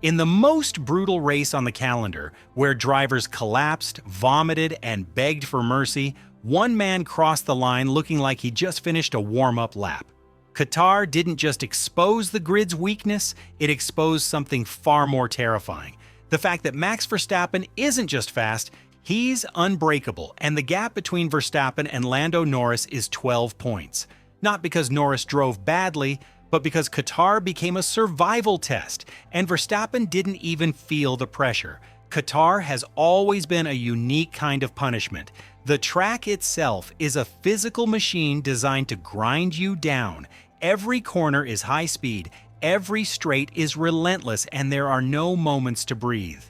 In the most brutal race on the calendar, where drivers collapsed, vomited, and begged for mercy, one man crossed the line looking like he just finished a warm-up lap. Qatar didn't just expose the grid's weakness, it exposed something far more terrifying. The fact that Max Verstappen isn't just fast, he's unbreakable, and the gap between Verstappen and Lando Norris is 12 points. Not because Norris drove badly, but because Qatar became a survival test, and Verstappen didn't even feel the pressure. Qatar has always been a unique kind of punishment. The track itself is a physical machine designed to grind you down. Every corner is high speed, every straight is relentless, and there are no moments to breathe.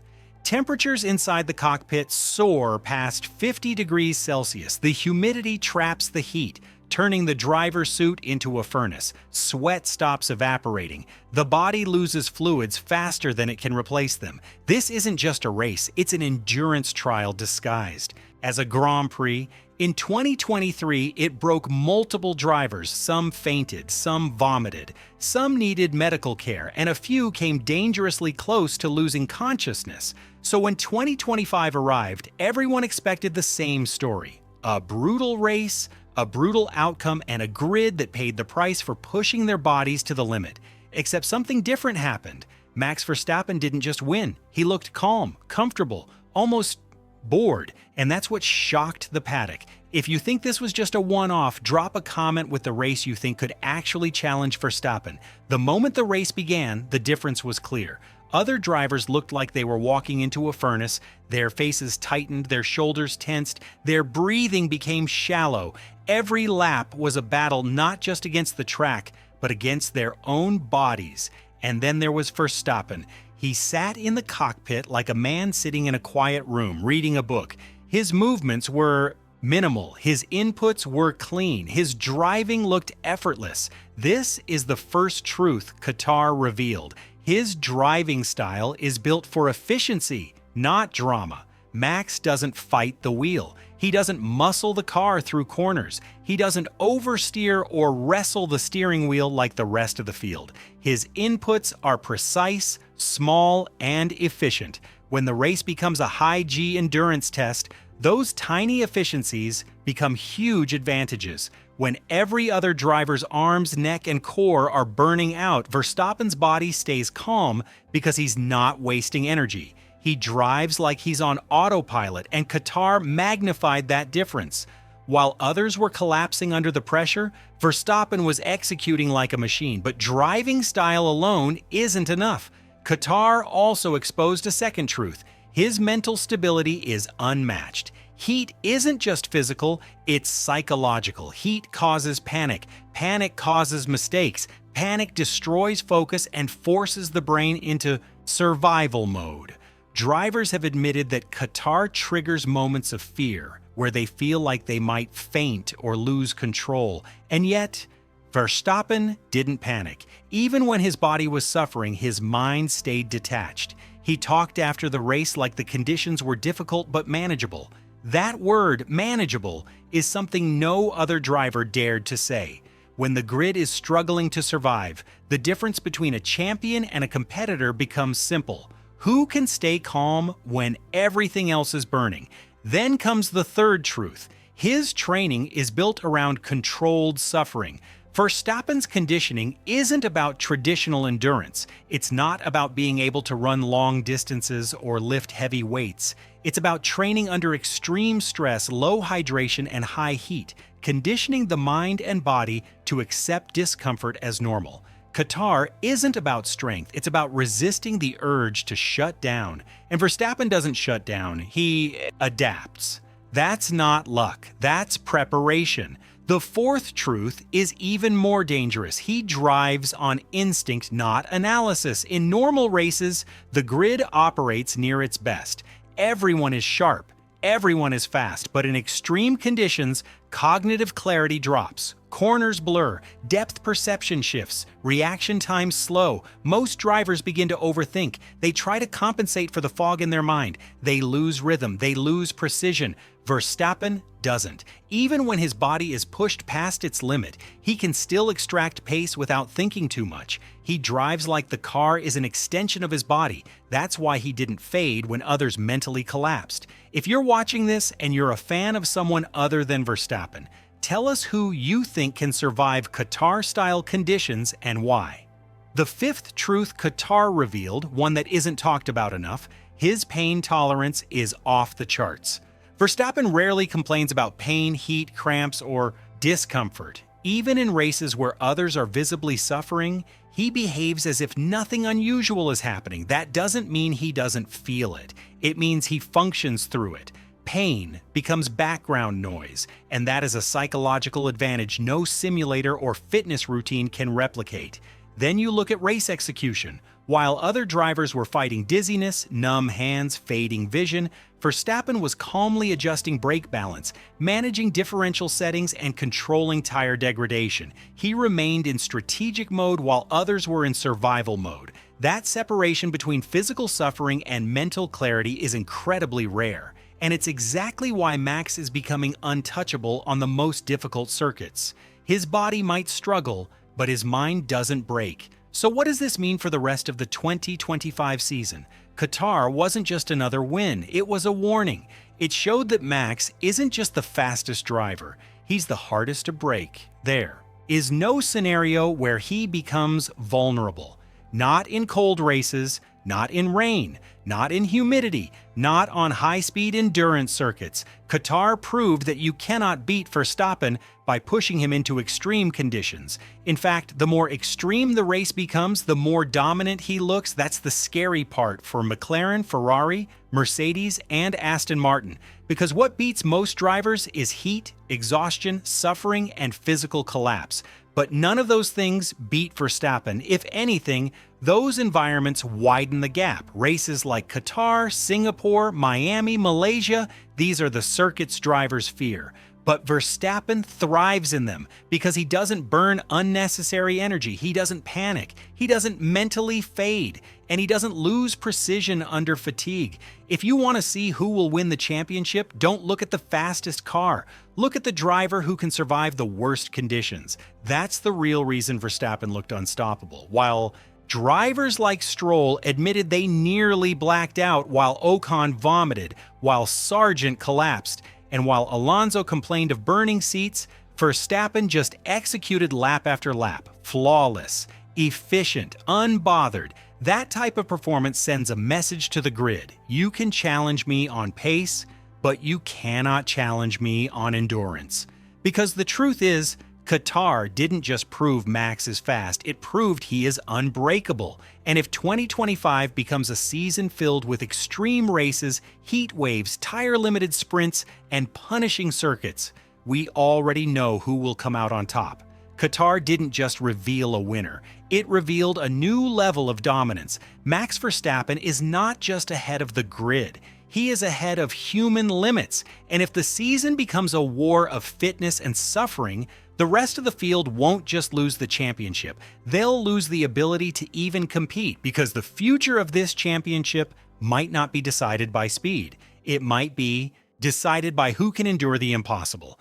Temperatures inside the cockpit soar past 50 degrees Celsius. The humidity traps the heat, turning the driver's suit into a furnace. Sweat stops evaporating. The body loses fluids faster than it can replace them. This isn't just a race, it's an endurance trial disguised as a Grand Prix. In 2023, it broke multiple drivers. Some fainted, some vomited, some needed medical care, and a few came dangerously close to losing consciousness. So when 2025 arrived, everyone expected the same story. A brutal race, a brutal outcome, and a grid that paid the price for pushing their bodies to the limit. Except something different happened. Max Verstappen didn't just win. He looked calm, comfortable, almost bored, and that's what shocked the paddock. If you think this was just a one-off, drop a comment with the race you think could actually challenge Verstappen. The moment the race began, the difference was clear. Other drivers looked like they were walking into a furnace. Their faces tightened, their shoulders tensed, their breathing became shallow. Every lap was a battle not just against the track, but against their own bodies. And then there was Verstappen. He sat in the cockpit like a man sitting in a quiet room, reading a book. His movements were minimal, his inputs were clean, his driving looked effortless. This is the first truth Qatar revealed. His driving style is built for efficiency, not drama. Max doesn't fight the wheel. He doesn't muscle the car through corners. He doesn't oversteer or wrestle the steering wheel like the rest of the field. His inputs are precise, small, and efficient. When the race becomes a high-G endurance test, those tiny efficiencies become huge advantages. When every other driver's arms, neck, and core are burning out, Verstappen's body stays calm because he's not wasting energy. He drives like he's on autopilot, and Qatar magnified that difference. While others were collapsing under the pressure, Verstappen was executing like a machine, but driving style alone isn't enough. Qatar also exposed a second truth. His mental stability is unmatched. Heat isn't just physical, it's psychological. Heat causes panic. Panic causes mistakes. Panic destroys focus and forces the brain into survival mode. Drivers have admitted that Qatar triggers moments of fear, where they feel like they might faint or lose control. And yet, Verstappen didn't panic. Even when his body was suffering, his mind stayed detached. He talked after the race like the conditions were difficult but manageable. That word, manageable, is something no other driver dared to say. When the grid is struggling to survive, the difference between a champion and a competitor becomes simple. Who can stay calm when everything else is burning? Then comes the third truth. His training is built around controlled suffering. Verstappen's conditioning isn't about traditional endurance. It's not about being able to run long distances or lift heavy weights. It's about training under extreme stress, low hydration, and high heat, conditioning the mind and body to accept discomfort as normal. Qatar isn't about strength, it's about resisting the urge to shut down. And Verstappen doesn't shut down, he adapts. That's not luck, that's preparation. The fourth truth is even more dangerous. He drives on instinct, not analysis. In normal races, the grid operates near its best. Everyone is sharp, everyone is fast, but in extreme conditions, cognitive clarity drops. Corners blur, depth perception shifts, reaction times slow. Most drivers begin to overthink. They try to compensate for the fog in their mind. They lose rhythm, they lose precision. Verstappen doesn't. Even when his body is pushed past its limit, he can still extract pace without thinking too much. He drives like the car is an extension of his body. That's why he didn't fade when others mentally collapsed. If you're watching this and you're a fan of someone other than Verstappen, tell us who you think can survive Qatar-style conditions and why. The fifth truth Qatar revealed, one that isn't talked about enough: his pain tolerance is off the charts. Verstappen rarely complains about pain, heat, cramps, or discomfort. Even in races where others are visibly suffering, he behaves as if nothing unusual is happening. That doesn't mean he doesn't feel it. It means he functions through it. Pain becomes background noise, and that is a psychological advantage no simulator or fitness routine can replicate. Then you look at race execution. While other drivers were fighting dizziness, numb hands, fading vision, Verstappen was calmly adjusting brake balance, managing differential settings, and controlling tire degradation. He remained in strategic mode while others were in survival mode. That separation between physical suffering and mental clarity is incredibly rare, and it's exactly why Max is becoming untouchable on the most difficult circuits. His body might struggle, but his mind doesn't break. So what does this mean for the rest of the 2025 season? Qatar wasn't just another win, it was a warning. It showed that Max isn't just the fastest driver, he's the hardest to break. There is no scenario where he becomes vulnerable. Not in cold races, not in rain, not in humidity, not on high-speed endurance circuits. Qatar proved that you cannot beat Verstappen by pushing him into extreme conditions. In fact, the more extreme the race becomes, the more dominant he looks. That's the scary part for McLaren, Ferrari, Mercedes, and Aston Martin. Because what beats most drivers is heat, exhaustion, suffering, and physical collapse. But none of those things beat Verstappen. If anything, those environments widen the gap. Races like Qatar, Singapore, Miami, Malaysia, these are the circuits drivers fear. But Verstappen thrives in them because he doesn't burn unnecessary energy, he doesn't panic, he doesn't mentally fade, and he doesn't lose precision under fatigue. If you want to see who will win the championship, don't look at the fastest car. Look at the driver who can survive the worst conditions. That's the real reason Verstappen looked unstoppable. While drivers like Stroll admitted they nearly blacked out, while Ocon vomited, while Sargent collapsed, and while Alonso complained of burning seats, Verstappen just executed lap after lap. Flawless, efficient, unbothered. That type of performance sends a message to the grid. You can challenge me on pace, but you cannot challenge me on endurance. Because the truth is, Qatar didn't just prove Max is fast, it proved he is unbreakable. And if 2025 becomes a season filled with extreme races, heat waves, tire-limited sprints, and punishing circuits, we already know who will come out on top. Qatar didn't just reveal a winner, it revealed a new level of dominance. Max Verstappen is not just ahead of the grid, he is ahead of human limits. And if the season becomes a war of fitness and suffering, the rest of the field won't just lose the championship, they'll lose the ability to even compete, because the future of this championship might not be decided by speed. It might be decided by who can endure the impossible.